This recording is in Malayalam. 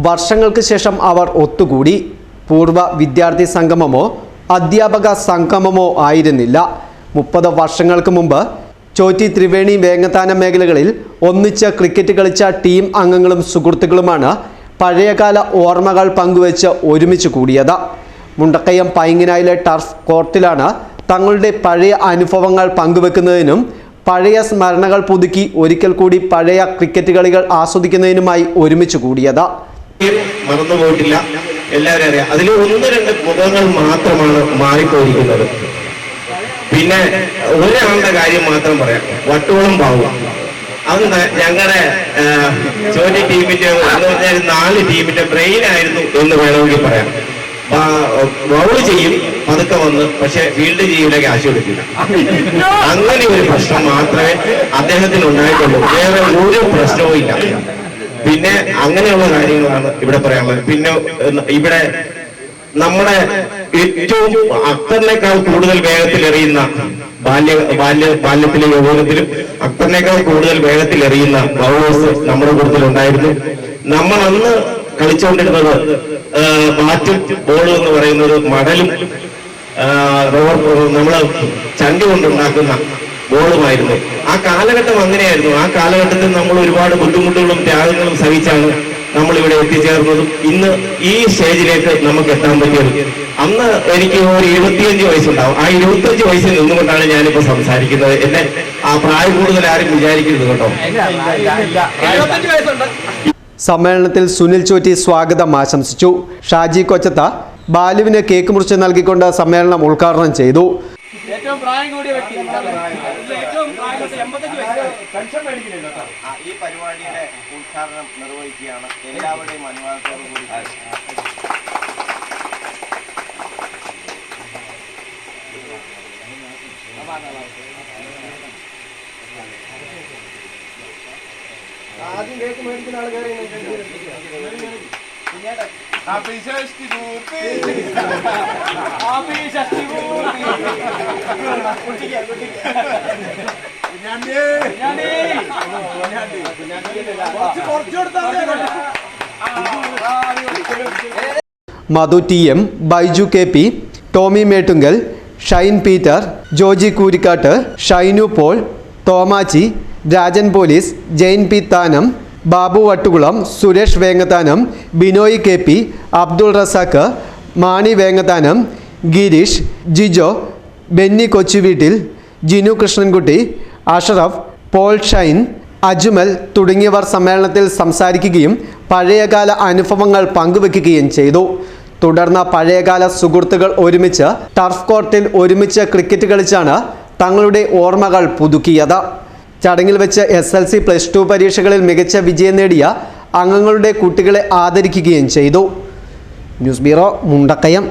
വർഷങ്ങൾക്ക് ശേഷം അവർ ഒത്തുകൂടി. പൂർവ്വ വിദ്യാർത്ഥി സംഗമമോ അധ്യാപക സംഗമമോ ആയിരുന്നില്ല. 30 വർഷങ്ങൾക്ക് മുമ്പ് ചോറ്റി, ത്രിവേണി, വേങ്ങത്താനം മേഖലകളിൽ ഒന്നിച്ച് ക്രിക്കറ്റ് കളിച്ച ടീം അംഗങ്ങളും സുഹൃത്തുക്കളുമാണ് പഴയകാല ഓർമ്മകൾ പങ്കുവെച്ച് ഒരുമിച്ച് കൂടിയത്. മുണ്ടക്കയം പൈങ്ങനായിലെ ടർഫ് കോർട്ടിലാണ് തങ്ങളുടെ പഴയ അനുഭവങ്ങൾ പങ്കുവെക്കുന്നതിനും പഴയ സ്മരണകൾ പുതുക്കി ഒരിക്കൽ കൂടി പഴയ ക്രിക്കറ്റ് കളികൾ ആസ്വദിക്കുന്നതിനുമായി ഒരുമിച്ച് കൂടിയത്. മറന്നുപോയിട്ടില്ല, എല്ലാവരും അറിയാം. അതിൽ 1-2 മുഖങ്ങൾ മാത്രമാണ് മാറിപ്പോയിരിക്കുന്നത്. പിന്നെ ഒരാളുടെ കാര്യം മാത്രം പറയാം, വട്ടോളം പാവും. അന്ന് ഞങ്ങളുടെ ചോറ്റി ടീമിന്റെ എന്ന് പറഞ്ഞാൽ 4 ടീമിന്റെ ബ്രെയിൻ ആയിരുന്നു എന്ന് വേണമെങ്കിൽ പറയാം. ബൗള് ചെയ്യും, പതുക്കെ വന്ന്, പക്ഷെ ഫീൽഡ് ചെയ്യൂല, ക്യാഷ് കൊടുക്കില്ല. അങ്ങനെ ഒരു പ്രശ്നം മാത്രമേ അദ്ദേഹത്തിന് ഉണ്ടായിട്ടുള്ളൂ, വേറെ ഒരു പ്രശ്നവും ഇല്ല. പിന്നെ അങ്ങനെയുള്ള കാര്യങ്ങളാണ് ഇവിടെ പറയാനുള്ളത്. പിന്നെ ഇവിടെ നമ്മുടെ ഏറ്റവും അക്തറിനേക്കാൾ കൂടുതൽ വേഗത്തിൽ എറിയുന്ന ബാല്യത്തിലെ യൗവനത്തിലും അക്തറിനേക്കാൾ കൂടുതൽ വേഗത്തിൽ എറിയുന്ന ബൗളേഴ്സ് നമ്മുടെ കൂട്ടത്തിലുണ്ടായിരുന്നു. നമ്മൾ അന്ന് കളിച്ചുകൊണ്ടിരുന്നത് ബാറ്റും ബോളും എന്ന് പറയുന്നത് മടലും നമ്മള് ചണ്ടി കൊണ്ടുണ്ടാക്കുന്ന ബോളുമായിരുന്നു. ആ കാലഘട്ടം അങ്ങനെയായിരുന്നു. ആ കാലഘട്ടത്തിൽ നമ്മൾ ഒരുപാട് ബുദ്ധിമുട്ടുകളും ത്യാഗങ്ങളും സഹിച്ചാണ് നമ്മളിവിടെ എത്തിച്ചേർന്നതും ഇന്ന് ഈ സ്റ്റേജിലേക്ക് നമുക്ക് എത്താൻ പറ്റിയത്. അന്ന് എനിക്ക് ഒരു 25 വയസ്സുണ്ടാവും. ആ 25 വയസ്സിൽ നിന്നുകൊണ്ടാണ് ഞാനിപ്പോ സംസാരിക്കുന്നത്. എന്നെ ആ പ്രായം കൂടുതൽ ആരും വിചാരിക്കരുത് കേട്ടോ. സമ്മേളനത്തിൽ സുനിൽ ചോറ്റി സ്വാഗതം ആശംസിച്ചു. ഷാജി കൊച്ചത്ത ബാലുവിന് കേക്ക് മുറിച്ച് നൽകിക്കൊണ്ട് സമ്മേളനം ഉദ്ഘാടനം ചെയ്തു. ഏറ്റവും പ്രായം കൂടിയ വ്യക്തി, ഈ പരിപാടിയുടെ ഉദ്ഘാടനം നിർവഹിക്കുകയാണ്. എല്ലാവരുടെയും അനുവാദത്തോടു കൂടി ആദ്യം കേക്ക് മേടിക്കുന്ന ആൾക്കാരെ Madhu TM, Baiju KP, Tomy Mettunkal, Shine Peter, Joji Koorikkatt, Shinu Paul, Thomachi, Rajan police, Jain P Thanam, Babu Vattukulam, Suresh Vengathanam, Binoy KP, Abdul Razak, Mani Vengathanam, Gireesh, Jijo, Benny Kochuveettil, Jinu Krishnankutty, Ashraf, Paul Shine, Ajmal തുടങ്ങിയവർ സമ്മേളനത്തിൽ സംസാരിക്കുകയും പഴയകാല അനുഭവങ്ങൾ പങ്കുവെക്കുകയും ചെയ്തു. തുടർന്ന് പഴയകാല സുഹൃത്തുക്കൾ ഒരുമിച്ച് ടർഫ് കോർട്ടിൽ ഒരുമിച്ച് ക്രിക്കറ്റ് കളിച്ചാണ് തങ്ങളുടെ ഓർമ്മകൾ പുതുക്കിയത്. ചടങ്ങിൽ വെച്ച് SLC+2 പരീക്ഷകളിൽ മികച്ച വിജയം നേടിയ അംഗങ്ങളുടെ കുട്ടികളെ ആദരിക്കുകയും ചെയ്തു. News bureau, Mundakayam.